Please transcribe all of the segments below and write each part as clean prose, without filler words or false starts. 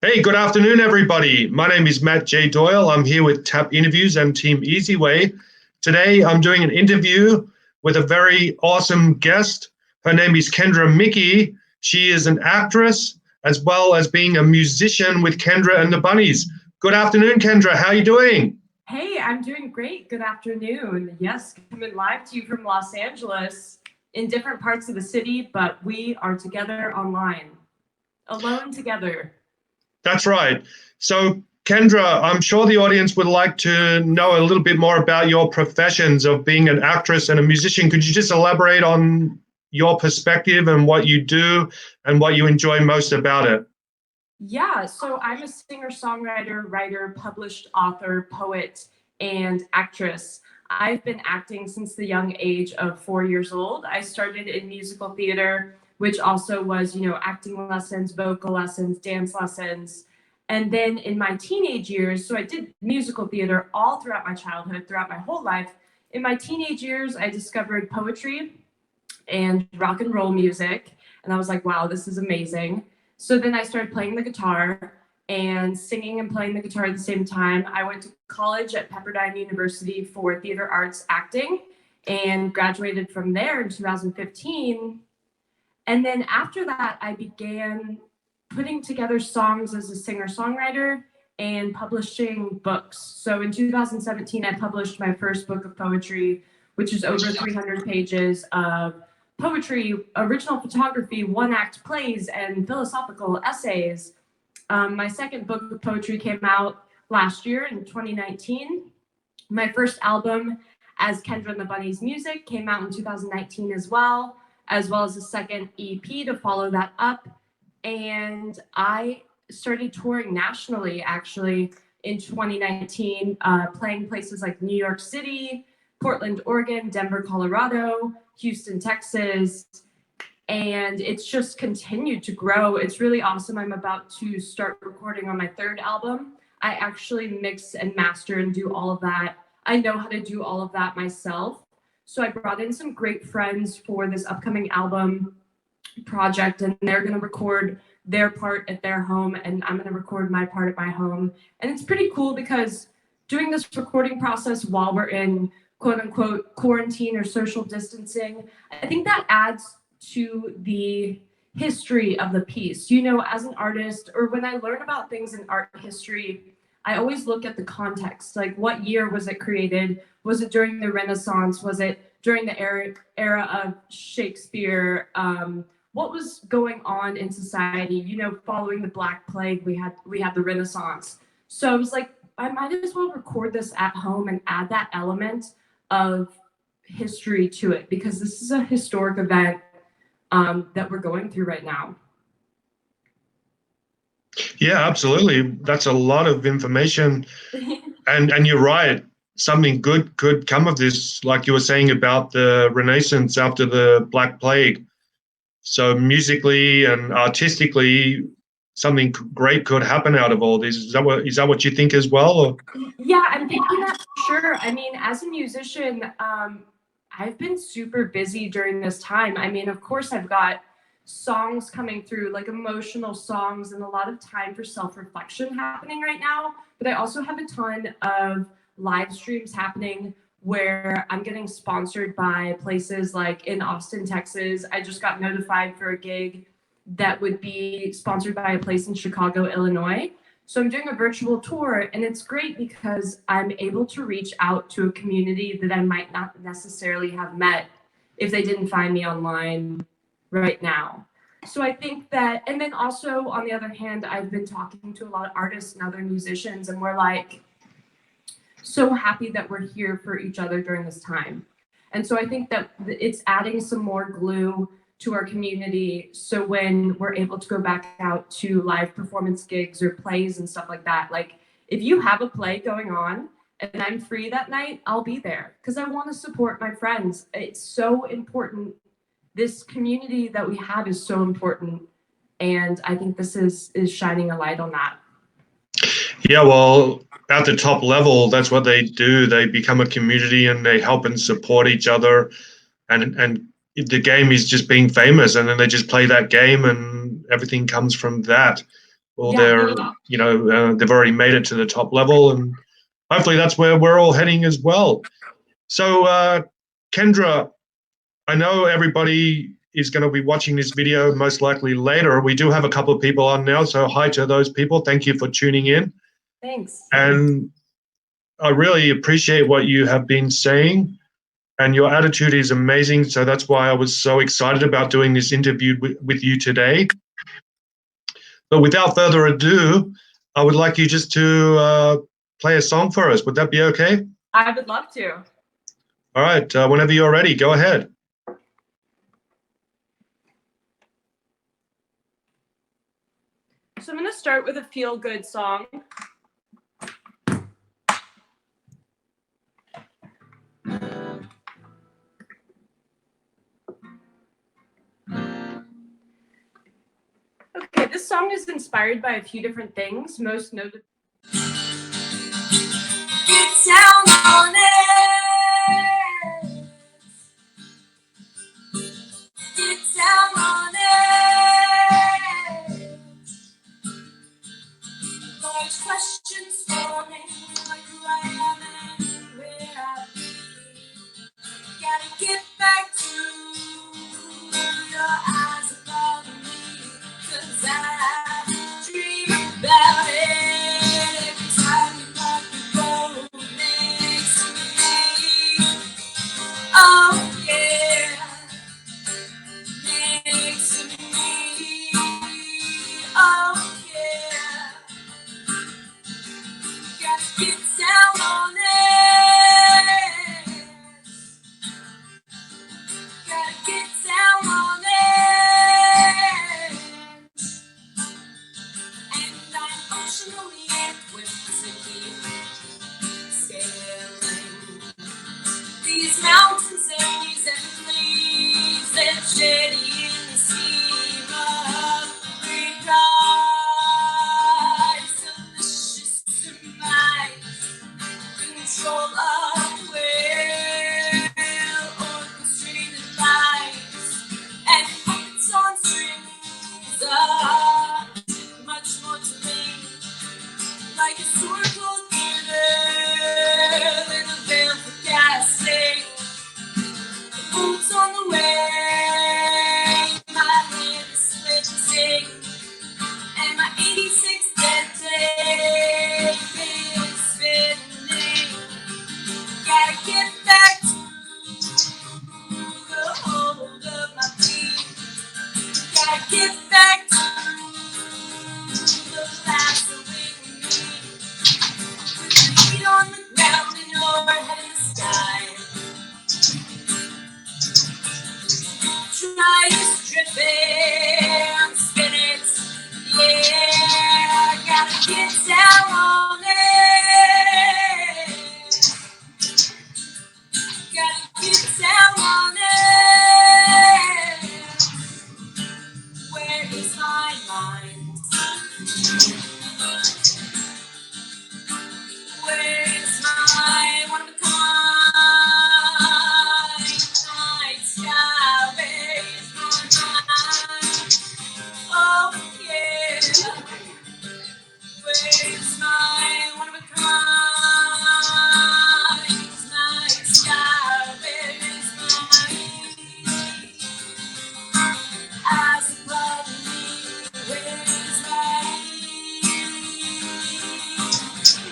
Hey, good afternoon, everybody. My name is Matt J. Doyle. I'm here with Tap Interviews and Team Easyway. Today, I'm doing an interview with a very awesome guest. Her name is Kendra Muecke. She is an actress as well as being a musician with Kendra and the Bunnies. Good afternoon, Kendra. How are you doing? Hey, I'm doing great. Good afternoon. Yes, coming live to you from Los Angeles in different parts of the city, but we are together online, alone together. That's right. So, Kendra, I'm sure the audience would like to know a little bit more about your professions of being an actress and a musician. Could you just elaborate on your perspective and what you do and what you enjoy most about it? Yeah, so I'm a singer, songwriter, writer, published author, poet, and actress. I've been acting since the young age of 4 years old. I started in musical theater, which also was, acting lessons, vocal lessons, dance lessons. And then in my teenage years, so I did musical theater all throughout my childhood, throughout my whole life. In my teenage years, I discovered poetry and rock and roll music. And I was like, wow, this is amazing. So then I started playing the guitar and singing and playing the guitar at the same time. I went to college at Pepperdine University for theater arts acting and graduated from there in 2015. And then after that, I began putting together songs as a singer-songwriter and publishing books. So in 2017, I published my first book of poetry, which is over 300 pages of poetry, original photography, one-act plays, and philosophical essays. My second book of poetry came out last year in 2019. My first album, as Kendra and the Bunnies Music, came out in 2019 as well as a second EP to follow that up. And I started touring nationally, actually, in 2019, playing places like New York City, Portland, Oregon, Denver, Colorado, Houston, Texas, and it's just continued to grow. It's really awesome. I'm about to start recording on my third album. I actually mix and master and do all of that. I know how to do all of that myself. So I brought in some great friends for this upcoming album project, and they're going to record their part at their home, and I'm going to record my part at my home. And it's pretty cool because doing this recording process while we're in quote unquote quarantine or social distancing, I think that adds to the history of the piece. As an artist, or when I learn about things in art history, I always look at the context. Like, what year was it created? Was it during the Renaissance? Was it during the era of Shakespeare? What was going on in society? Following the Black Plague, we had the Renaissance. So I was like, I might as well record this at home and add that element of history to it, because this is a historic event that we're going through right now. Yeah, absolutely. That's a lot of information. And you're right. Something good could come of this, like you were saying about the Renaissance after the Black Plague. So musically and artistically, something great could happen out of all this. Is that what you think as well? Or? Yeah, I'm thinking that for sure. I mean, as a musician, I've been super busy during this time. I mean, of course, I've got songs coming through, like emotional songs, and a lot of time for self-reflection happening right now. But I also have a ton of live streams happening where I'm getting sponsored by places like in Austin, Texas. I just got notified for a gig that would be sponsored by a place in Chicago, Illinois. So I'm doing a virtual tour, and it's great because I'm able to reach out to a community that I might not necessarily have met if they didn't find me online right now. So I think that, and then also on the other hand, I've been talking to a lot of artists and other musicians, and we're like so happy that we're here for each other during this time. And so I think that it's adding some more glue to our community, so when we're able to go back out to live performance gigs or plays and stuff like that, like if you have a play going on and I'm free that night, I'll be there because I want to support my friends. It's so important. This community that we have is so important, and I think this is shining a light on that. Yeah, well, at the top level, that's what they do. They become a community and they help and support each other, and the game is just being famous, and then they just play that game, and everything comes from that. or Yeah. they've already made it to the top level, and hopefully that's where we're all heading as well. So, Kendra, I know everybody is going to be watching this video most likely later. We do have a couple of people on now, so hi to those people. Thank you for tuning in. Thanks. And I really appreciate what you have been saying, and your attitude is amazing. So that's why I was so excited about doing this interview with you today. But without further ado, I would like you just to play a song for us. Would that be okay? I would love to. All right, whenever you're ready, go ahead. So I'm going to start with a feel-good song. Okay, this song is inspired by a few different things, most notably. Get down on it. Get down on it. Large questions forming like who I am and where I'll be. Gotta get back to your eyes above me, 'cause I dream about it every time you walk the road next to me. Oh yeah, next to me. Oh yeah, gotta get down on it. Gotta get down on it. And I'm emotionally equipped to keep sailing these mountains and these leaves that jetty in the steam of reprise. Delicious demise, control of will, orchestrated lies, and puppets on strings are much more to me, like historical theater in a veil for casting. Boots on the way, my hand is splitting, and my 86 dead day is spinning. Gotta get back to the hold of my feet. Gotta get back to the last of me. With your feet on the ground and your head in the sky. Try to strip it, spin it, yeah. Gotta get down on it. Gotta get down on it. Where is my mind? Where is my one of a kind night sky? Where is my mind? Oh yeah. Where is my one of a kind night sky? Where is my eyes above me? Where is my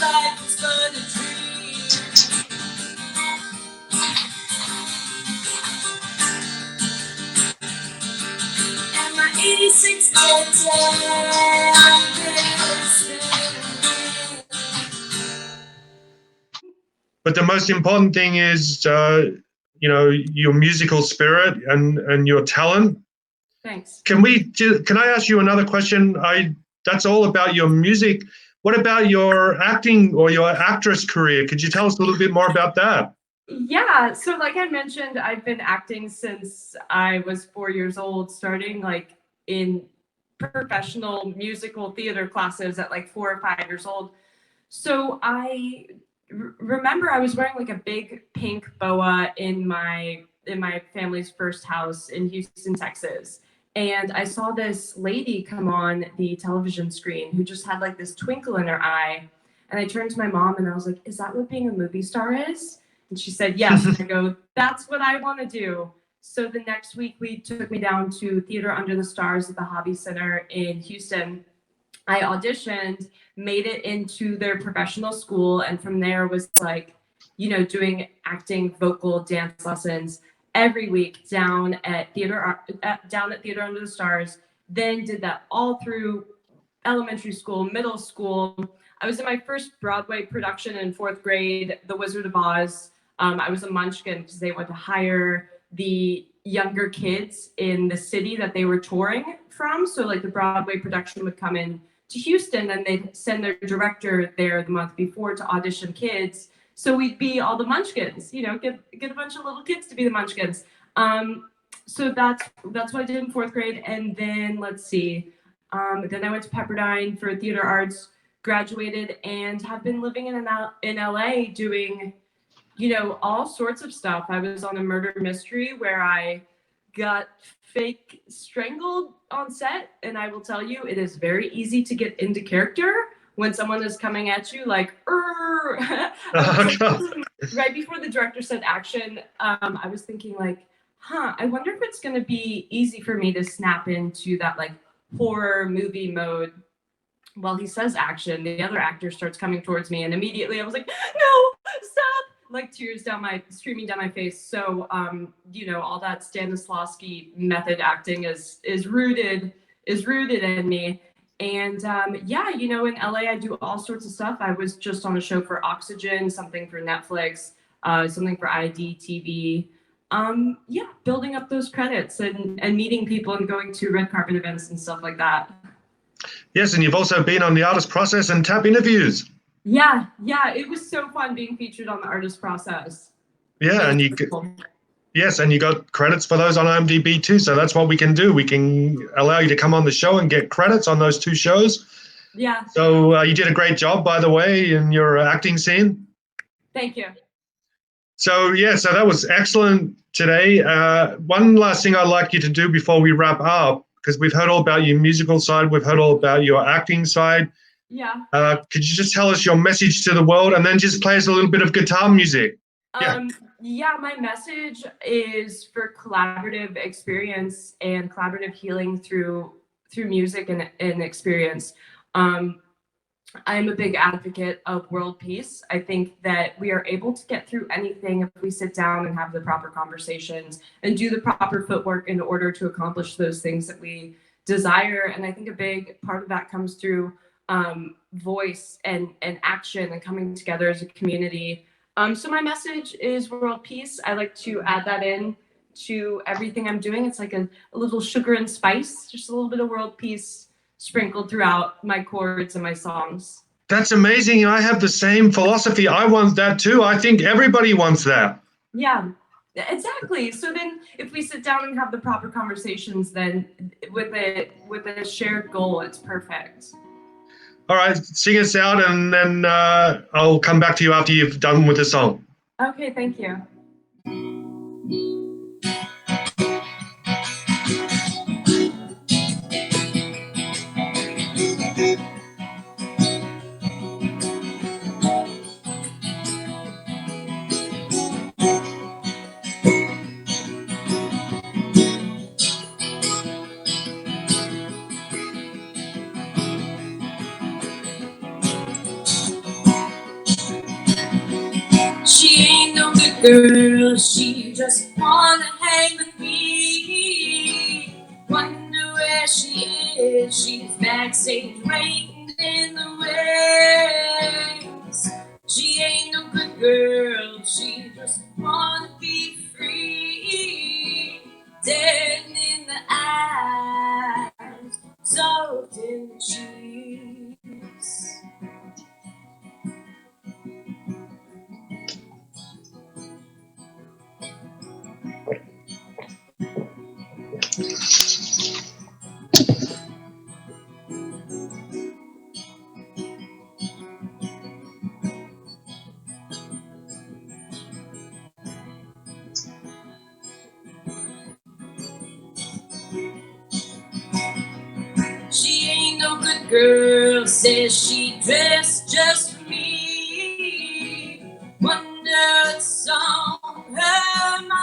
life is but a dream. And my 86 But the most important thing is, your musical spirit and your talent. Thanks. Can I ask you another question? That's all about your music. What about your acting or your actress career? Could you tell us a little bit more about that? Yeah, so like I mentioned, I've been acting since I was 4 years old, starting like in professional musical theater classes at like 4 or 5 years old. So I remember I was wearing like a big pink boa in my family's first house in Houston, Texas. And I saw this lady come on the television screen who just had like this twinkle in her eye. And I turned to my mom and I was like, is that what being a movie star is? And she said, yes. And I go, that's what I want to do. So the next week, we took me down to Theater Under the Stars at the Hobby Center in Houston. I auditioned, made it into their professional school, and from there was like, doing acting, vocal, dance lessons every week down at Theater Under the Stars. Then did that all through elementary school, middle school. I was in my first Broadway production in fourth grade, The Wizard of Oz. I was a munchkin because they wanted to hire the younger kids in the city that they were touring from. So like the Broadway production would come in to Houston and they'd send their director there the month before to audition kids. So we'd be all the munchkins, get a bunch of little kids to be the munchkins. So that's what I did in fourth grade. And then let's see. Then I went to Pepperdine for theater arts, graduated, and have been living in LA doing, all sorts of stuff. I was on a murder mystery where I got fake strangled on set, and I will tell you, it is very easy to get into character when someone is coming at you like, right before the director said action, I was thinking like, I wonder if it's going to be easy for me to snap into that like horror movie mode. Well, he says action, the other actor starts coming towards me, and immediately I was like, no, stop, like tears streaming down my face. So all that Stanislavski method acting is rooted in me. And in LA I do all sorts of stuff. I was just on a show for Oxygen, something for Netflix, something for IDTV. Building up those credits and meeting people and going to red carpet events and stuff like that. Yes, and you've also been on the Artist Process and Tap interviews. Yeah, it was so fun being featured on the Artist Process. Yeah, and you got credits for those on IMDb too. So that's what we can do. We can allow you to come on the show and get credits on those two shows. Yeah. So you did a great job, by the way, in your acting scene. Thank you. So that was excellent today. One last thing I'd like you to do before we wrap up, because we've heard all about your musical side, we've heard all about your acting side. Yeah. Could you just tell us your message to the world and then just play us a little bit of guitar music? My message is for collaborative experience and collaborative healing through music and experience. I'm a big advocate of world peace. I think that we are able to get through anything if we sit down and have the proper conversations and do the proper footwork in order to accomplish those things that we desire. And I think a big part of that comes through voice and action and coming together as a community. So my message is world peace. I like to add that in to everything I'm doing. It's like a little sugar and spice, just a little bit of world peace sprinkled throughout my chords and my songs. That's amazing. I have the same philosophy. I want that too. I think everybody wants that. Yeah, exactly. So then if we sit down and have the proper conversations, then with a shared goal, it's perfect. All right, sing us out, and then I'll come back to you after you've done with the song. Okay, thank you. She ain't no good girl, she just wanna hang with me. Wonder where she is, she's backstage waiting in the wings. She ain't no good girl, she just wanna be free. Dead in the eyes, soaked in the cheeks. girl says she dressed just for me. Wonder what's on her mind.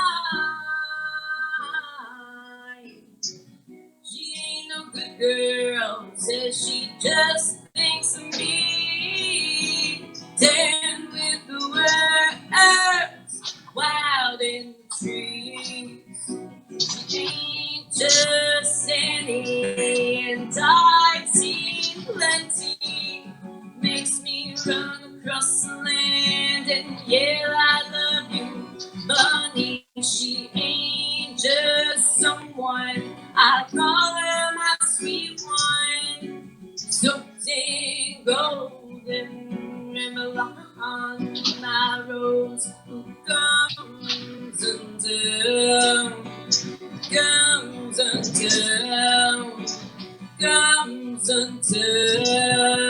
She ain't no good girl, says she just thinks of me. Dancing with the words, wild in the trees. She ain't just any, and I've seen plenty. Makes me run across the land and yell I love you, honey. She ain't just someone, I call her my sweet one. Something golden, Remelon, my rose, who comes undone, comes undone, comes undone.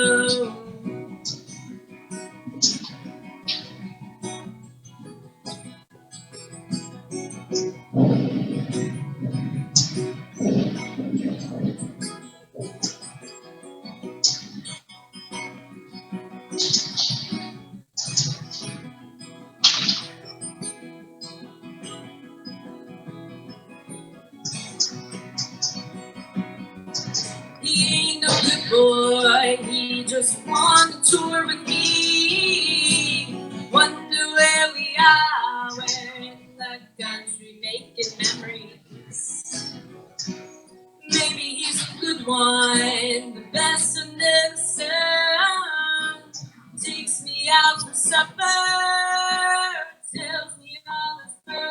He ain't no good boy, he just wanted to tour with me. Wonder where we are, we're in the country making memories. Maybe he's a good one, the best under the sun. Takes me out for supper, tells me all his plans.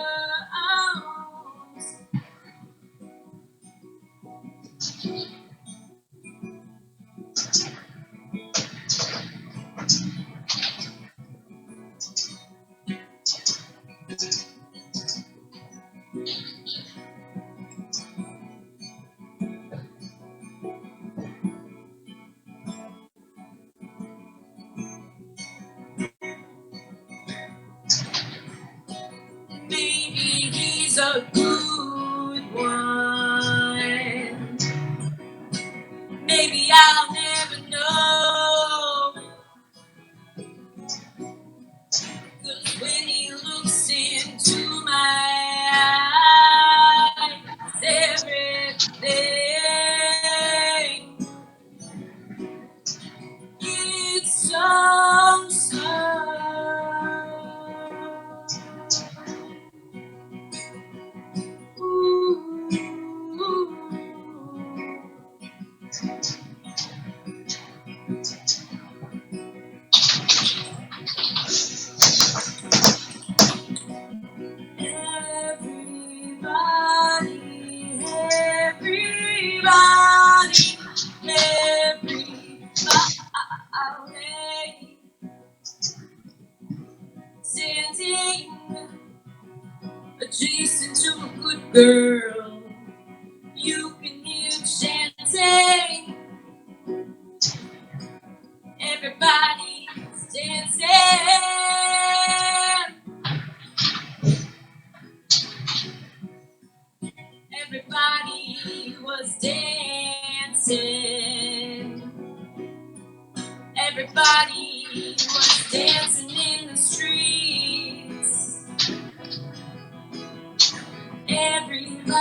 Maybe he's a good one. Maybe I'll never know. 'Cause when he looks into my eyes, everything it's so everybody, standing adjacent to a good girl. You can hear chanting, everybody's dancing. Everybody was dancing. Everybody was dancing in the streets. Everybody.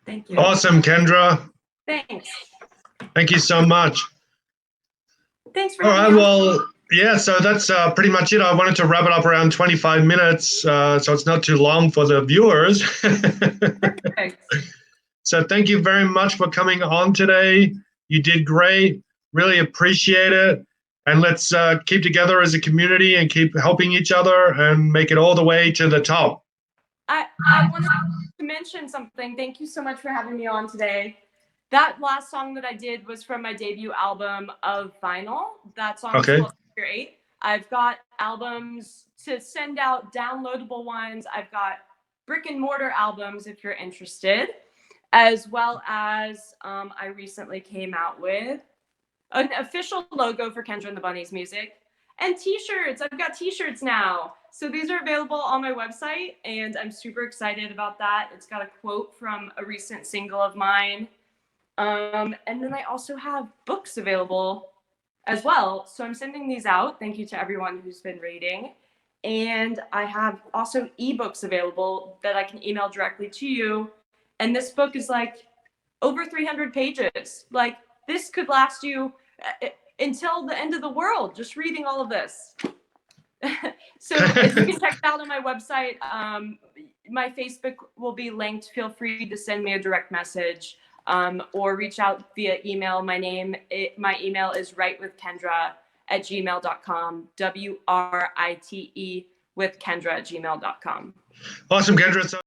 Thank you. Awesome, Kendra. Thanks. Thank you so much. Thanks for All having right, me on. well, yeah, so that's pretty much it. I wanted to wrap it up around 25 minutes, so it's not too long for the viewers. Perfect. So thank you very much for coming on today. You did great. Really appreciate it. And let's keep together as a community and keep helping each other and make it all the way to the top. I wanted to mention something. Thank you so much for having me on today. That last song that I did was from my debut album of vinyl. That song is called Figure 8. I've got albums to send out, downloadable ones. I've got brick and mortar albums if you're interested, as well as I recently came out with an official logo for Kendra and the Bunnies music and t-shirts. I've got t-shirts now. So these are available on my website, and I'm super excited about that. It's got a quote from a recent single of mine. And then I also have books available as well. So I'm sending these out. Thank you to everyone who's been reading. And I have also ebooks available that I can email directly to you. And this book is like over 300 pages. Like, this could last you until the end of the world, just reading all of this. So if you can check it out on my website, my Facebook will be linked. Feel free to send me a direct message or reach out via email. My email is writewithkendra@gmail.com. WRITE with Kendra@gmail.com. Awesome, Kendra. So